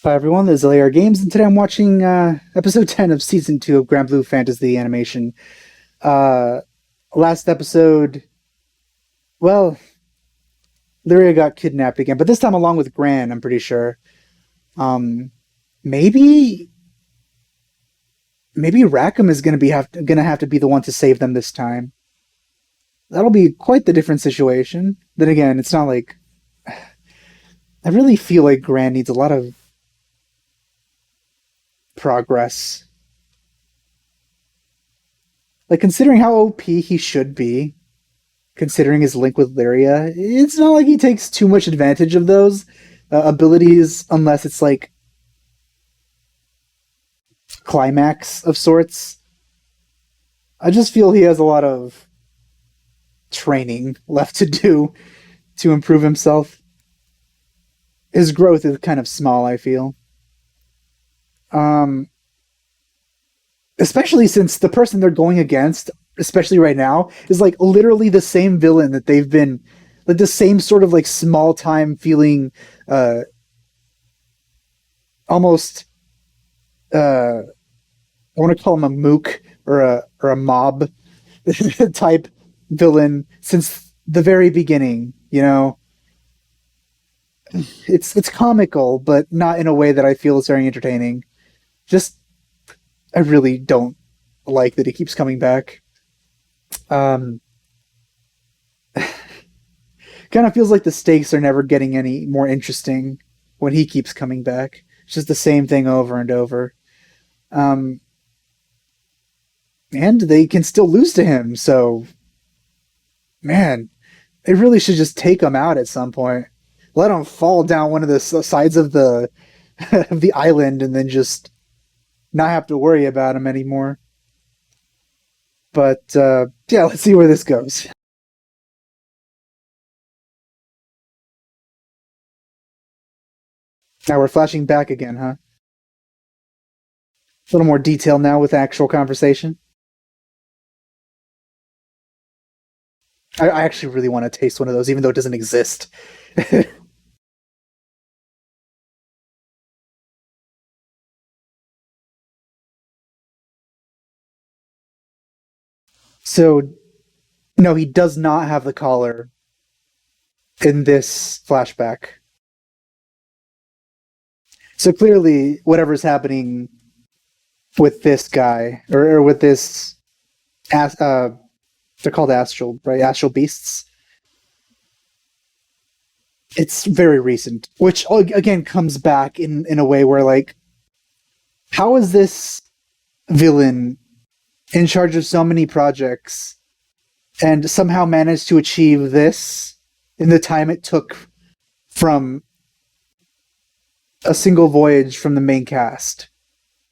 Hi everyone, this is LAR Games, and today I'm watching episode 10 of season 2 of Granblue Fantasy The Animation. Uh, Last episode, well, Lyria got kidnapped again, but this time along with Gran, I'm pretty sure. Um, maybe, maybe Rackham is gonna have to be the one to save them this time. That'll be quite the different situation. Then again, it's not like I really feel like Gran needs a lot of progress. Like considering how OP he should be, considering his link with Lyria, it's not like he takes too much advantage of those abilities unless it's like climax of sorts. I just feel he has a lot of training left to do to improve himself. His growth is kind of small, I feel. Um, Especially since the person they're going against, especially right now, is like literally the same villain that they've been, like the same sort of like small time feeling, uh, almost I want to call him a mook or a mob type villain since the very beginning. You know, it's comical, but not in a way that I feel is very entertaining. Just I really don't like that he keeps coming back. Um, Kind of feels like the stakes are never getting any more interesting when he keeps coming back. It's just the same thing over and over. Um, and they can still lose to him, so man, they really should just take him out at some point. Let him fall down one of the sides of the of the island, and then just not have to worry about him anymore. But yeah, let's see where this goes. Now we're flashing back again, huh? A little more detail now with actual conversation. I actually really want to taste one of those, even though it doesn't exist. So, no, he does not have the collar in this flashback. So clearly, whatever's happening with this guy or with this, they're called astral, right? Astral beasts. It's very recent, which again comes back in a way where like, how is this villain in charge of so many projects and somehow managed to achieve this in the time it took from a single voyage from the main cast?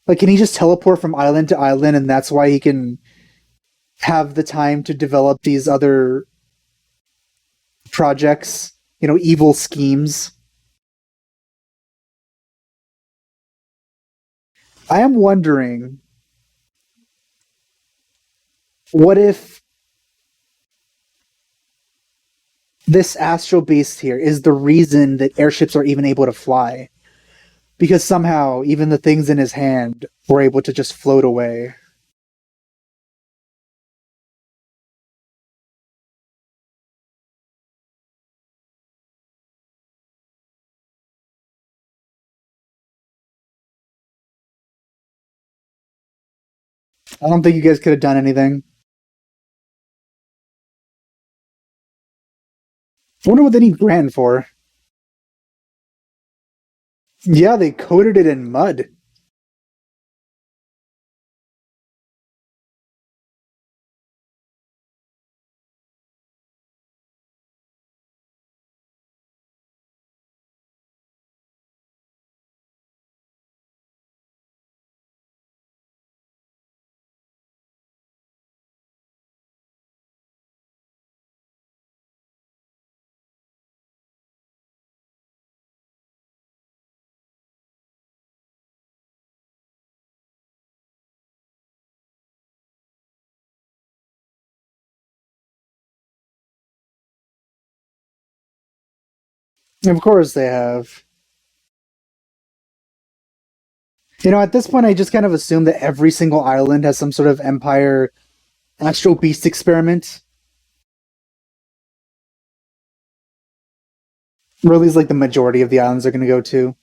Like, can he just teleport from island to island, and that's why he can have the time to develop these other projects? You know, evil schemes. I am wondering, what if this astral beast here is the reason that airships are even able to fly? Because somehow, even the things in his hand were able to just float away. I don't think you guys could have done anything. I wonder what they need Gran for. Yeah, they coated it in mud. Of course they have. At this point, I just kind of assume that every single island has some sort of Empire Astro Beast experiment. Or at least like the majority of the islands are going to go to.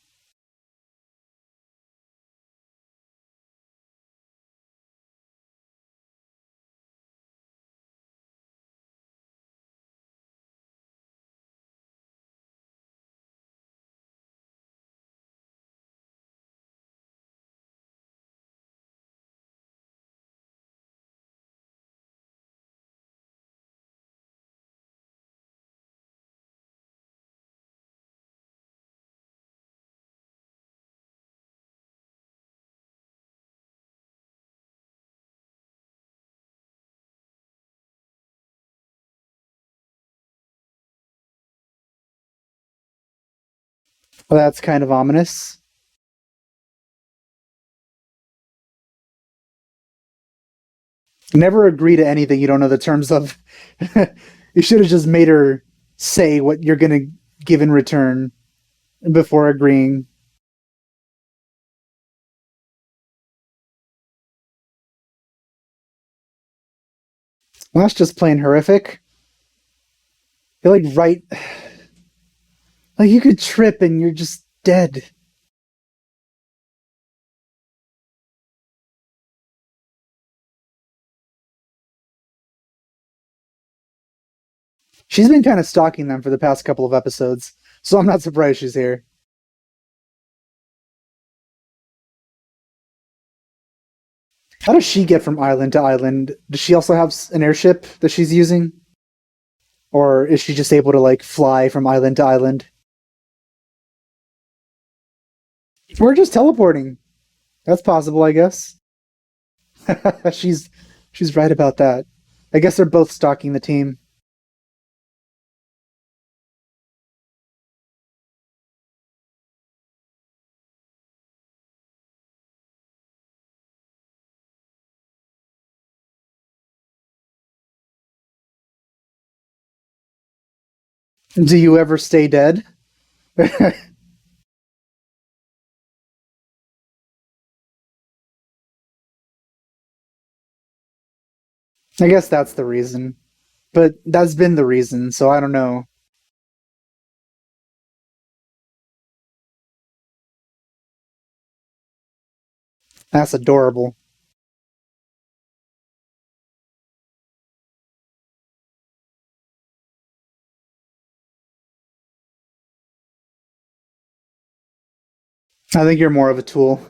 Well, that's kind of ominous. Never agree to anything you don't know the terms of. You should have just made her say what you're going to give in return before agreeing. Well, that's just plain horrific. You're like right. Like you could trip and you're just dead. She's been kind of stalking them for the past couple of episodes, so I'm not surprised she's here. How does she get from island to island? Does she also have an airship that she's using? Or is she just able to, like, fly from island to island? Or just teleporting. That's possible, I guess. she's she's right about that. I guess they're both stalking the team. Do you ever stay dead? I guess that's the reason. But that's been the reason, so I don't know. That's adorable. I think you're more of a tool.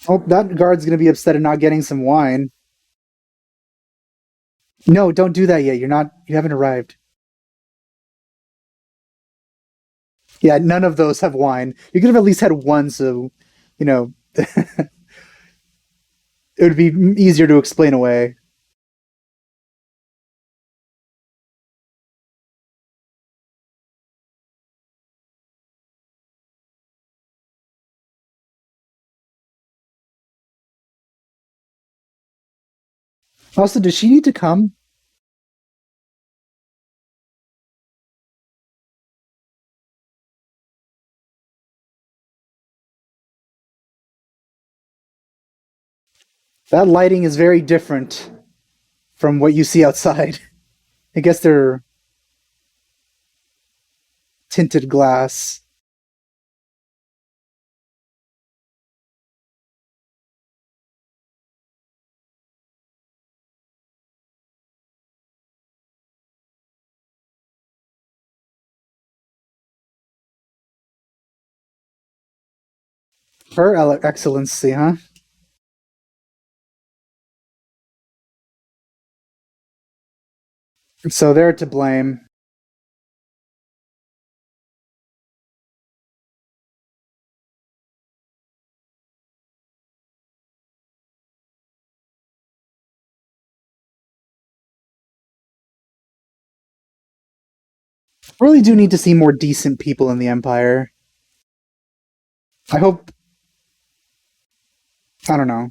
Oh, that guard's gonna be upset at not getting some wine. No, don't do that yet. You haven't arrived. Yeah, none of those have wine. You could have at least had one, so, it would be easier to explain away. Also, does she need to come? That lighting is very different from what you see outside. I guess they're tinted glass. Her excellency, huh? So they're to blame. I really do need to see more decent people in the Empire. I hope. I don't know.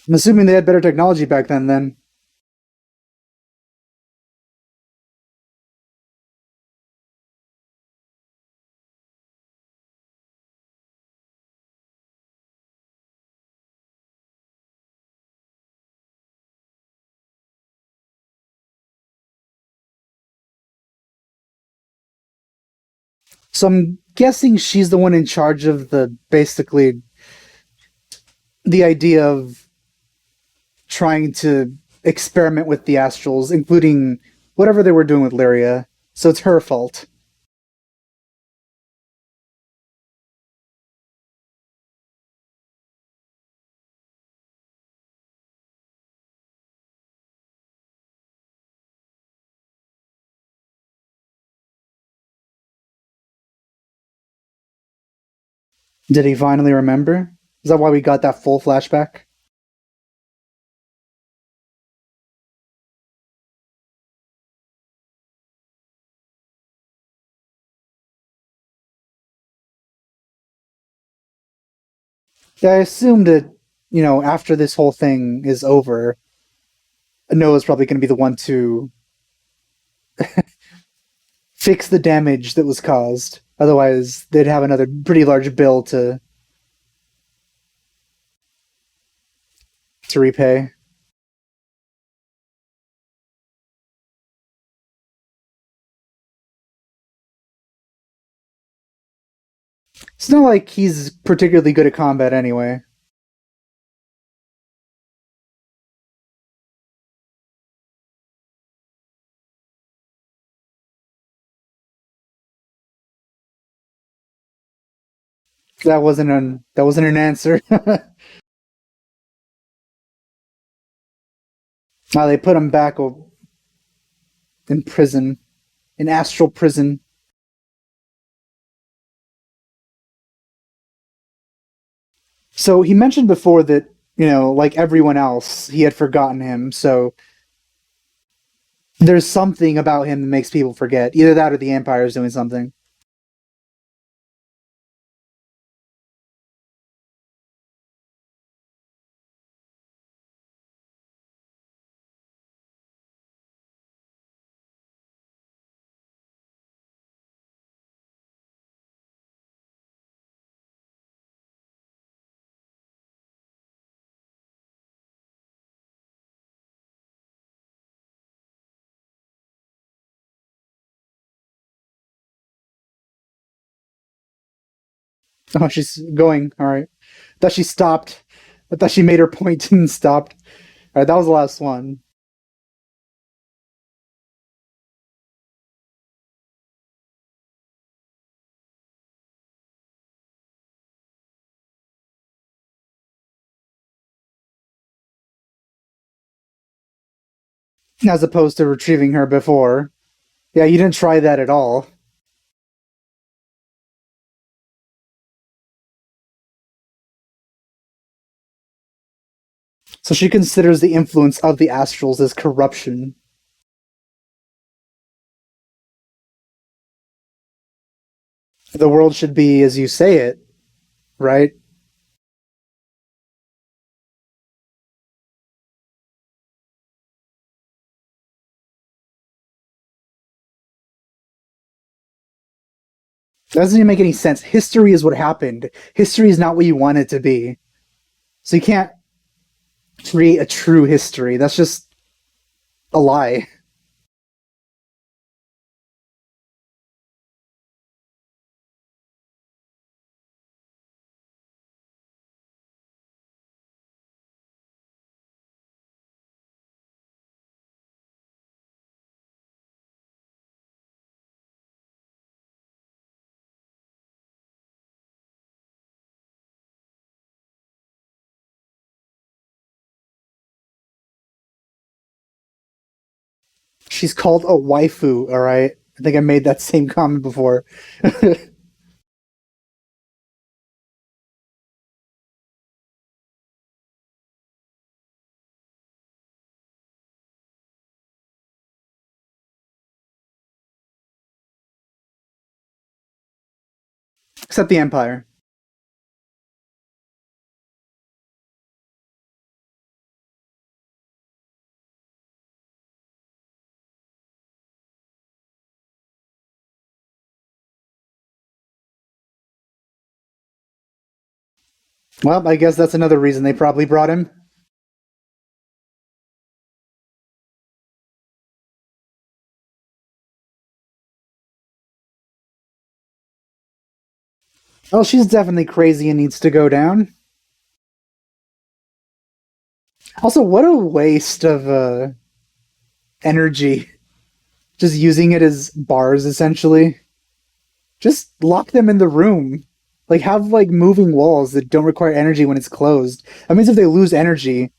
I'm assuming they had better technology back then. So I'm guessing she's the one in charge of the basically the idea of trying to experiment with the astrals, including whatever they were doing with Lyria. So it's her fault. Did he finally remember? Is that why we got that full flashback? Yeah, I assumed that, after this whole thing is over, Noah's probably going to be the one to fix the damage that was caused. Otherwise, they'd have another pretty large bill to repay. It's not like he's particularly good at combat anyway. That wasn't an answer. Now they put him back in prison, in astral prison. So he mentioned before that, like everyone else, he had forgotten him. So there's something about him that makes people forget. Either that or the Empire is doing something. Oh, she's going. All right. I thought she stopped. I thought she made her point and stopped. All right, that was the last one. As opposed to retrieving her before. Yeah, you didn't try that at all. So she considers the influence of the astrals as corruption. The world should be as you say it, right? That doesn't even make any sense. History is what happened. History is not what you want it to be. So you can't create a true history. That's just a lie. She's called a waifu, all right? I think I made that same comment before. Except the Empire. Well, I guess that's another reason they probably brought him. Well, she's definitely crazy and needs to go down. Also, what a waste of energy. Just using it as bars, essentially. Just lock them in the room. Like, have, like, moving walls that don't require energy when it's closed. That means if they lose energy,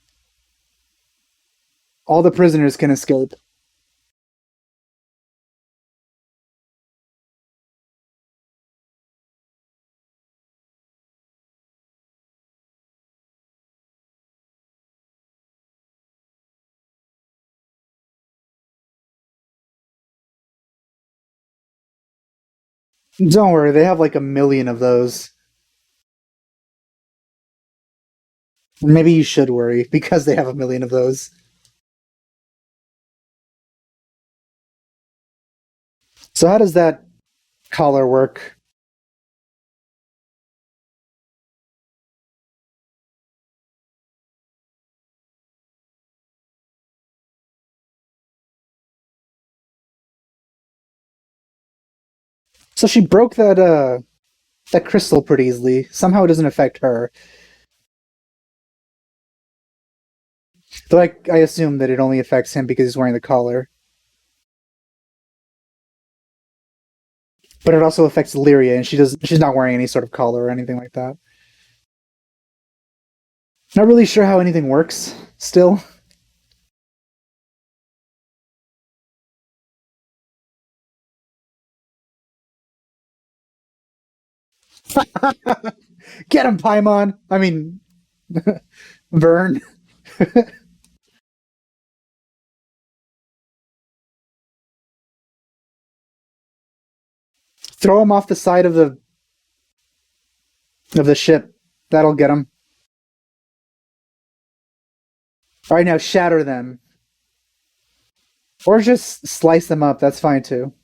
all the prisoners can escape. Don't worry, they have like a million of those. Maybe you should worry, because they have a million of those. So how does that collar work? So she broke that crystal pretty easily. Somehow it doesn't affect her. Though I assume that it only affects him because he's wearing the collar. But it also affects Lyria, and she's not wearing any sort of collar or anything like that. Not really sure how anything works still. Get him, Paimon! I mean, Vern. Throw him off the side of the ship. That'll get him. Alright, now shatter them. Or just slice them up, that's fine too.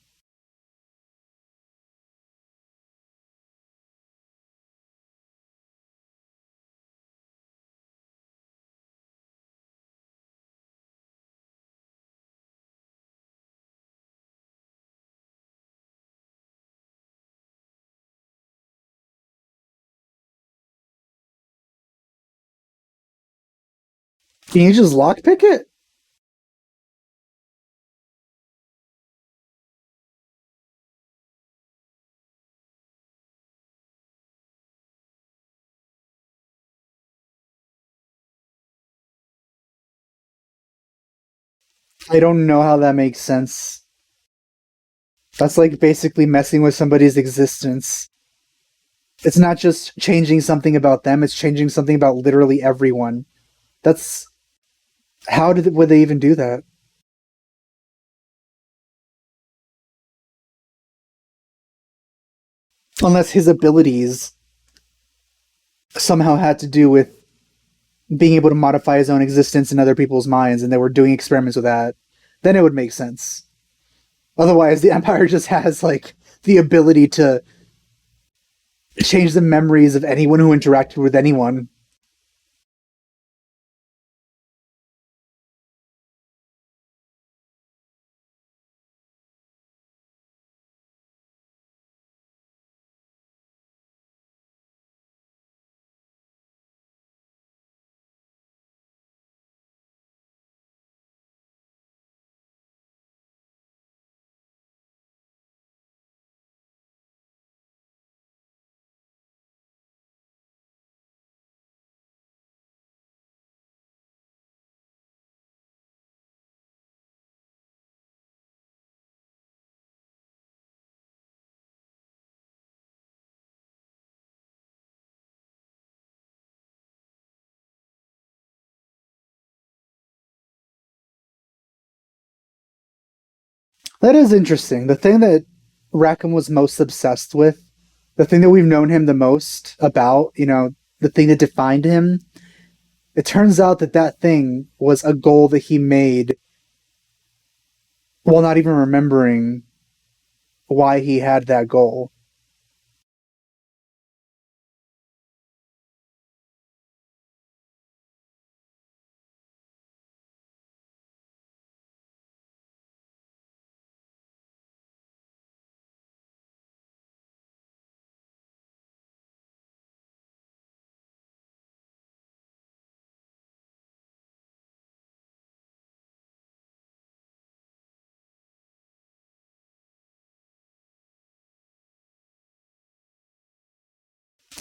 Can you just lockpick it? I don't know how that makes sense. That's like basically messing with somebody's existence. It's not just changing something about them, it's changing something about literally everyone. That's would they even do that? Unless his abilities somehow had to do with being able to modify his own existence in other people's minds and they were doing experiments with that, then it would make sense. Otherwise, the Empire just has like the ability to change the memories of anyone who interacted with anyone. That is interesting. The thing that Rackham was most obsessed with, the thing that we've known him the most about, the thing that defined him, it turns out that that thing was a goal that he made while not even remembering why he had that goal.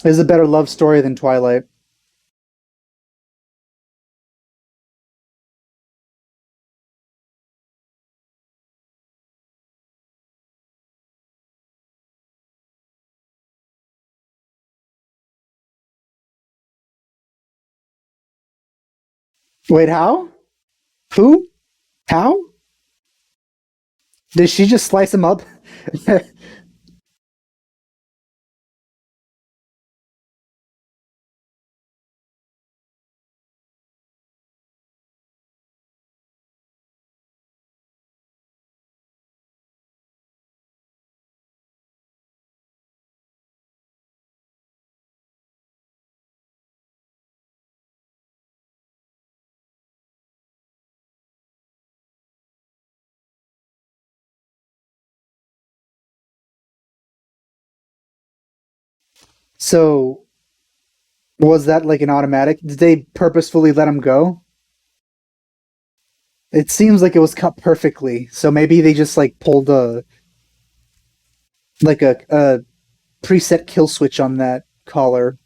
It is a better love story than Twilight. Wait, how? Who? How? Did she just slice him up? So, was that like an automatic? Did they purposefully let him go? It seems like it was cut perfectly. So maybe they just like pulled a preset kill switch on that collar.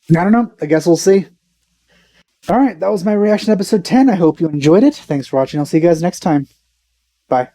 I don't know. I guess we'll see. All right, that was my reaction to episode 10. I hope you enjoyed it. Thanks for watching. I'll see you guys next time. Bye.